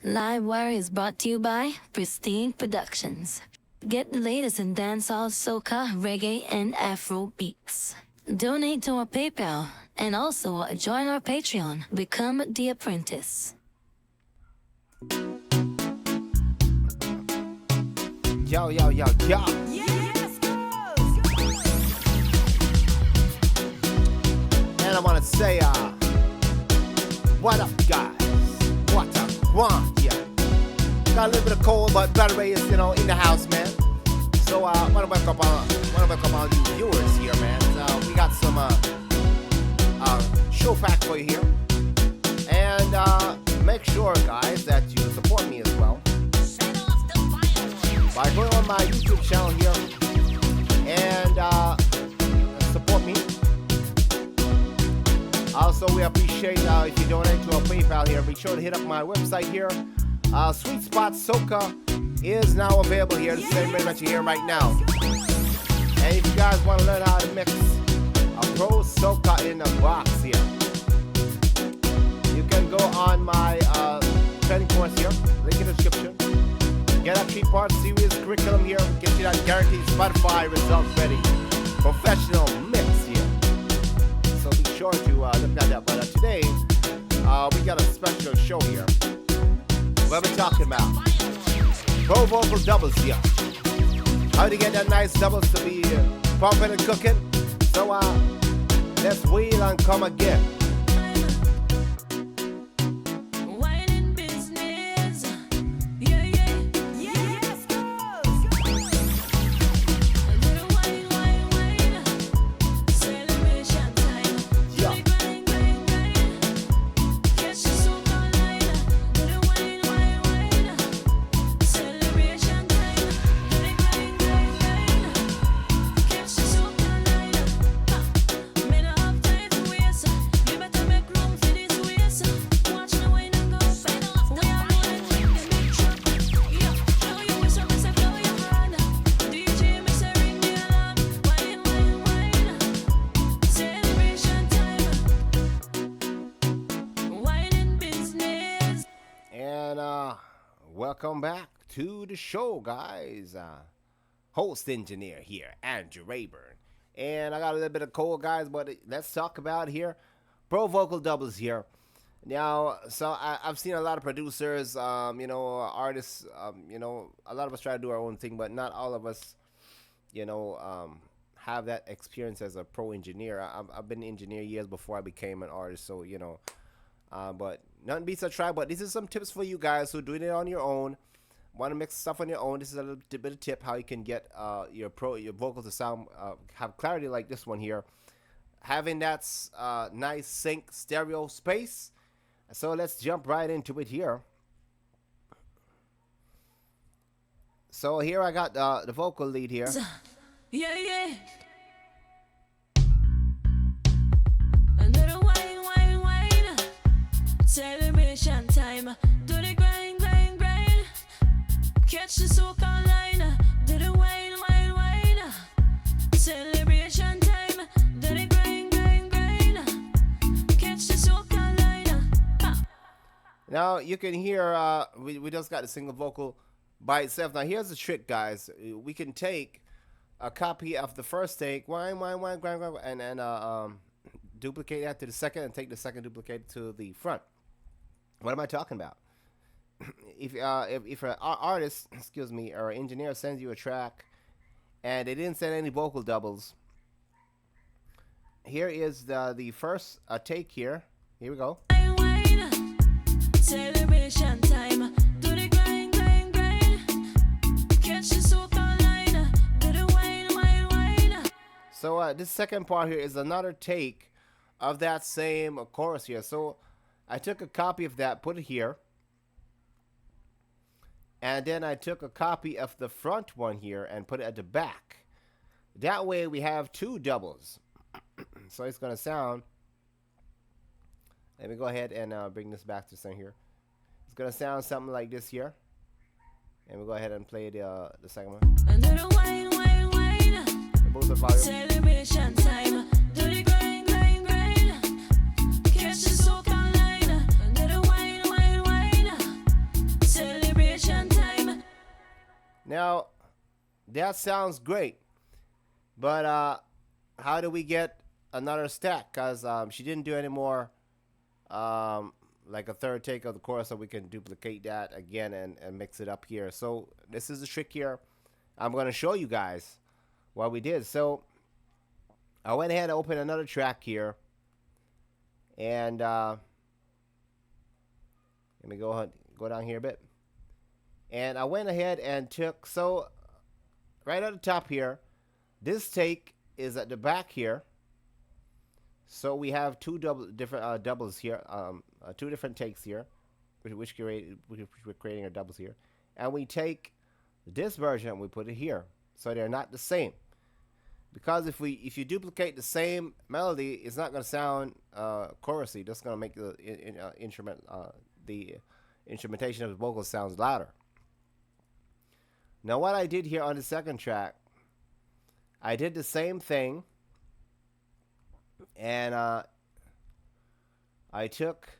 Livewire is brought to you by Pristine Productions. Get the latest in dancehall, soca, reggae, and Afro beats. Donate to our PayPal and also join our Patreon. Become the apprentice. Yo, yo, yo, yo. Yes, And I want to say, what up, guys? What up? One, yeah. Got a little bit of cold, but battery is, in the house, man. So, I want to welcome all you viewers here, man. We got some show pack for you here. And make sure, guys, that you support me as well by going on my YouTube channel here and support me. Also, we appreciate if you donate to our PayPal here. Be sure to hit up my website here. Sweet Spot Soca is now available here. The same rate that you hear right now. And if you guys want to learn how to mix a pro soca in a box here, you can go on my training course here. Link in the description. Get a 3-part series curriculum here. Get you that guaranteed Spotify results ready. Professional mix here. So be sure to look at that. But today, we got a special show here. What we're talking about? Pro vocal doubles here. How to get that nice doubles to be pumping and cooking. So let's wheel and come again. Welcome back to the show, guys. Host engineer here, Andrew Rayburn. And I got a little bit of cold, guys, but let's talk about here. Pro vocal doubles here. Now, so I've seen a lot of producers, artists, a lot of us try to do our own thing, but not all of us, have that experience as a pro engineer. I've been an engineer years before I became an artist, so, but nothing beats a try. But this is some tips for you guys who are doing it on your own, want to mix stuff on your own. This is a little bit of tip how you can get your vocals to sound have clarity like this one here, having that nice sync stereo space. So let's jump right into it here. So here I got the vocal lead here. yeah. Celebration time, do the grind, catch the soca line, do the wine, celebration time, do the grind, catch the soca line. Now you can hear we just got the single vocal by itself. Now here's the trick, guys. We can take a copy of the first take, wine, grind, and duplicate that to the second, and take the second duplicate to the front. What am I talking about? If an artist, or engineer sends you a track and they didn't send any vocal doubles, here is the first take here. Here we go. Celebration time, do the grind, catch the soca line, do the wine. So this second part here is another take of that same chorus here. So I took a copy of that, put it here. And then I took a copy of the front one here and put it at the back. That way we have two doubles. So it's going to sound. Let me go ahead and bring this back to center here. It's going to sound something like this here. And we'll go ahead and play the second one. And do the wine. Boost the volume. Celebration time, do the grind, catch the soca line, do the wine. Now, that sounds great, but how do we get another stack? Because she didn't do any more, like a third take of the chorus, so we can duplicate that again and mix it up here. So this is the trick here. I'm going to show you guys what we did. So I went ahead and opened another track here, and let me go down here a bit. And I went ahead and took, so right at the top here, this take is at the back here. So we have two different doubles here, two different takes here, which we're creating our doubles here. And we take this version and we put it here, so they're not the same. Because if you duplicate the same melody, it's not going to sound chorusy. That's going to make the instrumentation of the vocals sounds louder. Now what I did here on the second track, I did the same thing, and I took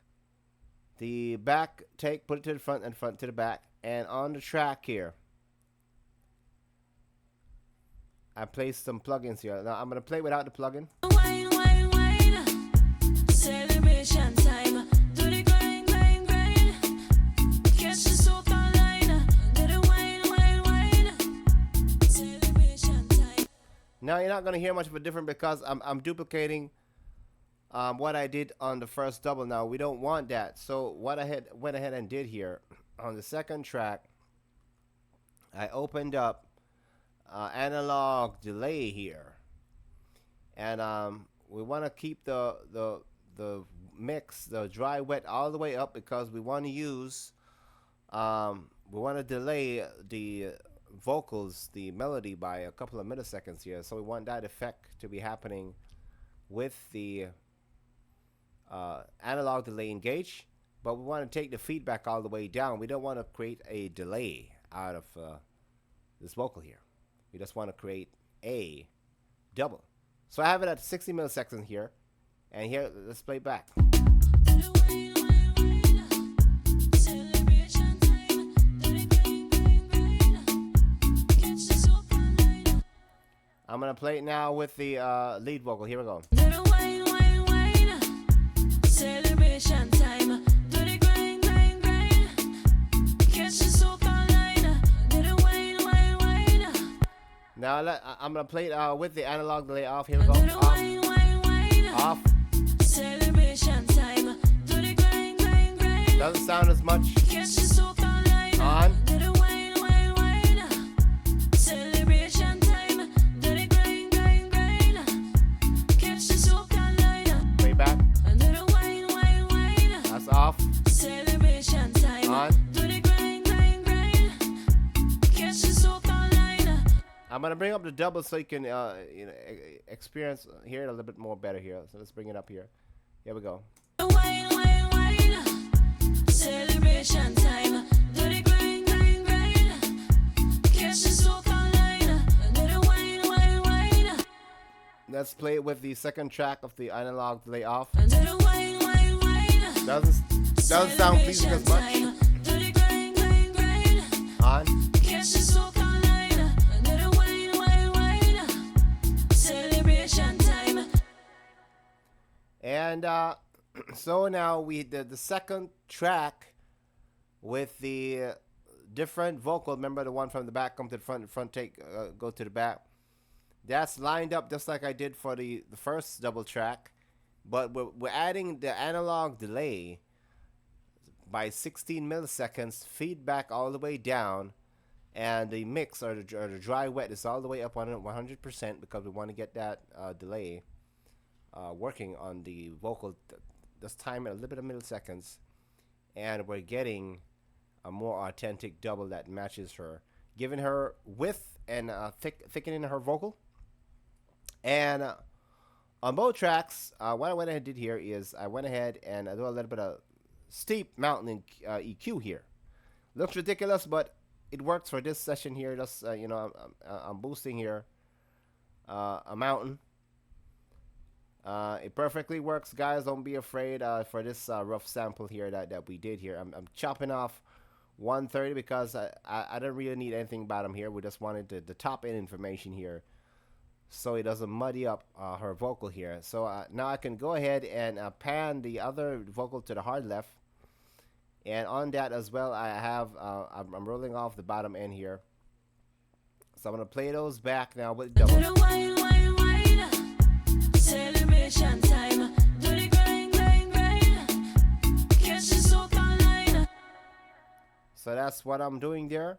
the back take, put it to the front, and front to the back, and on the track here, I placed some plugins here. Now I'm going to play without the plugin. Wine, wine, wine. Celebration time. Do the grind, grind, grind. Catch the soca line. Do the wine, wine, wine. Celebration time. Now you're not going to hear much of a difference because I'm duplicating what I did on the first double. Now we don't want that. So what I went ahead and did here on the second track, I opened up analog delay here, and we want to keep the mix, the dry wet, all the way up, because we want to use we want to delay the vocals, the melody, by a couple of milliseconds here. So we want that effect to be happening with the analog delay engaged, but we want to take the feedback all the way down. We don't want to create a delay out of this vocal here. We just want to create a double. So I have it at 60 milliseconds here, and here, let's play it back. Do the wine, wine, wine. Celebration time. Do the grind, grind, grind. Catch the soca line. I'm gonna play it now with the lead vocal. Here we go. Do the wine, wine, wine. Celebration time. Do the grind, grind, grind. Catch the soca line. Do the wine, wine, wine. Now I'm gonna play it with the analog delay off. Here we go. Do the Off. wine, wine, wine. Off. Celebration time. Do the grind, grind, grind. Doesn't sound as much. Catch the soca line. On. Do the wine, wine, wine. Celebration time. Do the grind, grind, grind. Catch the soca line. Way back. Do the wine, wine, wine. That's off. Celebration time. On. Do the grind, grind, grind. Catch the soca line. I'm gonna bring up the double so you can experience, hear it a little bit more better here. So let's bring it up here. Here we go. Wine, wine, wine. Celebration time. Do the grind, grind, grind. Catch the soca line. Do the wine, wine, wine. Let's play it with the second track of the analog delay off. Do the wine, wine, wine. Doesn't sound pleasing as much. Celebration time. Do the grind, grind, grind. On. Catch the soca line. Do the wine, wine, wine. Celebration time. And so now we did the second track with the different vocal. Remember the one from the back come to the front take go to the back. That's lined up just like I did for the first double track, but we're adding the analog delay by 16 milliseconds, feedback all the way down, and the mix or the dry wet is all the way up on 100% because we want to get that delay working on the vocal. This time at a little bit of milliseconds, and we're getting a more authentic double that matches her, giving her width and thickening her vocal. And on both tracks, what I went ahead and did here is I went ahead and I do a little bit of steep mountain EQ here. Looks ridiculous, but it works for this session here. Just I'm boosting here a mountain. It perfectly works, guys. Don't be afraid for this rough sample here that we did here. I'm chopping off 130 because I don't really need anything about him here. We just wanted the top end information here so it doesn't muddy up her vocal here. So now I can go ahead and pan the other vocal to the hard left. And on that as well, I have, I'm rolling off the bottom end here. So I'm going to play those back now with double. Do the wine, wine, wine. Celebration time. Do the grind, grind, grind. Catch the soak online. So that's what I'm doing there.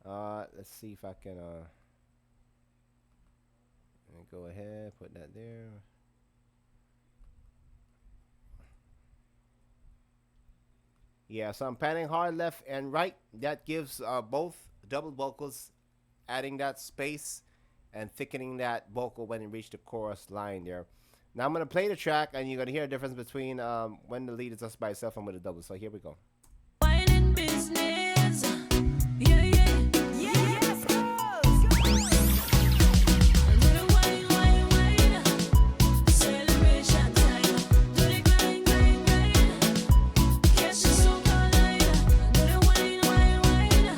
Let's see if I can go ahead, put that there. Yeah, so I'm panning hard left and right. That gives both double vocals, adding that space and thickening that vocal when it reaches the chorus line there. Now I'm going to play the track and you're going to hear a difference between when the lead is just by itself and with a double. So here we go. Wine in business. Yeah, yeah. Yes, Do the wine, wine, wine. Celebration time. Do the grind, grind, grind. Catch the soak online. Do the wine, wine, wine.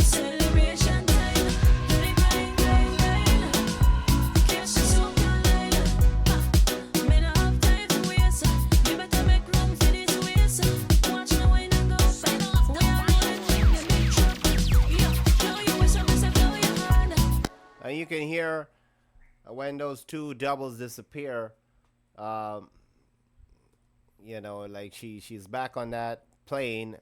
Celebration time. Do the grind, grind, grind. Catch the soak online. Me no have time to waste. You better make room for this waste. Watch the wine and go. We are rolling with the big truck. Yeah, blow your whistle, me say blow your horn. And you can hear when those two doubles disappear, you know, like she's back on that plane,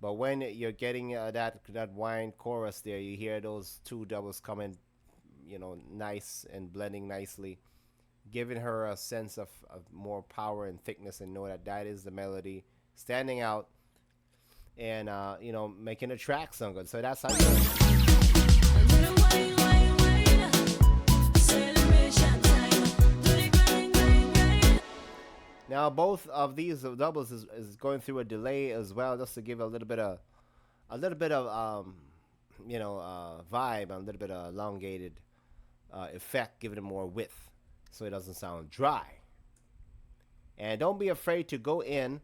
but when you're getting that wine chorus there, you hear those two doubles coming, you know, nice and blending nicely, giving her a sense of more power and thickness, and know that that is the melody standing out and you know, making the track sound good. So that's how you do it. Do the wine, wine, wine. Celebration time. Do the grind, grind, grind. Now both of these doubles is going through a delay as well, just to give a little bit of you know, vibe, a little bit of elongated effect, giving it more width so it doesn't sound dry. And don't be afraid to go in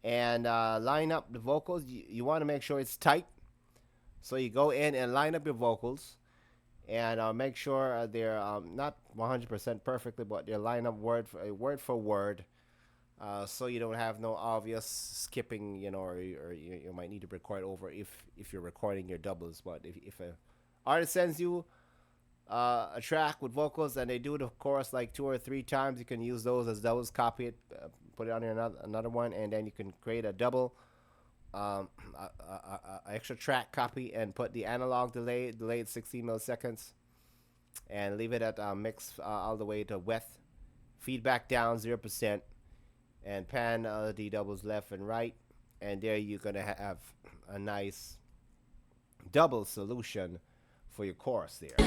and line up the vocals. You want to make sure it's tight, so you go in and line up your vocals and make sure they're not 100% perfectly, but they're lined up word for word, so you don't have no obvious skipping, you know, or you might need to record over if you're recording your doubles. But if a artist sends you a track with vocals and they do the chorus like 2 or 3 times, you can use those as doubles, copy it, put it on another one, and then you can create a double extra track copy and put the analog delayed 16 milliseconds and leave it at mix all the way to wet, feedback down 0%, and pan the doubles left and right, and there you're gonna have a nice double solution for your chorus there.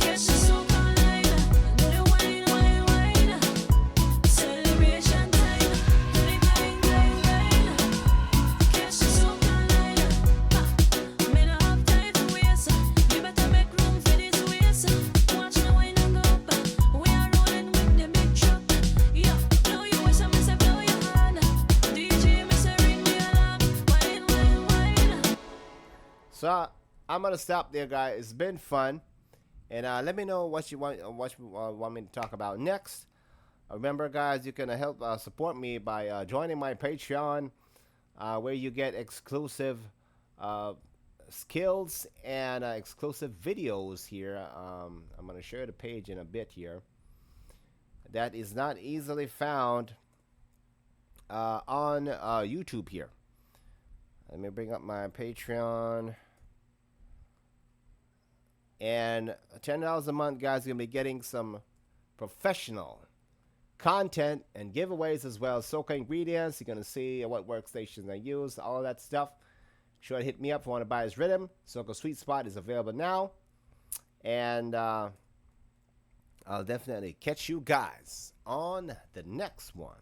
Catch the soak online. Do the wine, wine, wine. Celebration time. Do the grind, grind, grind. Catch the soak online. Me no have time to waste. You better make room for this waste. Watch the wine and go. We are rolling with the big truck. Yeah, blow your whistle, me say blow your horn. DJ, me say ring the alarm. Wine, wine, wine. So I'm gonna stop there, guys. It's been fun, and let me know what you want me to talk about next. Remember, guys, you can help support me by joining my Patreon, where you get exclusive skills and exclusive videos here. I'm gonna share the page in a bit here. That is not easily found on YouTube here. Let me bring up my Patreon. And $10 a month, guys, you're going to be getting some professional content and giveaways as well. Soca ingredients. You're going to see what workstations I use, all that stuff. Sure to hit me up if you want to buy his rhythm. Soca Sweet Spot is available now. And I'll definitely catch you guys on the next one.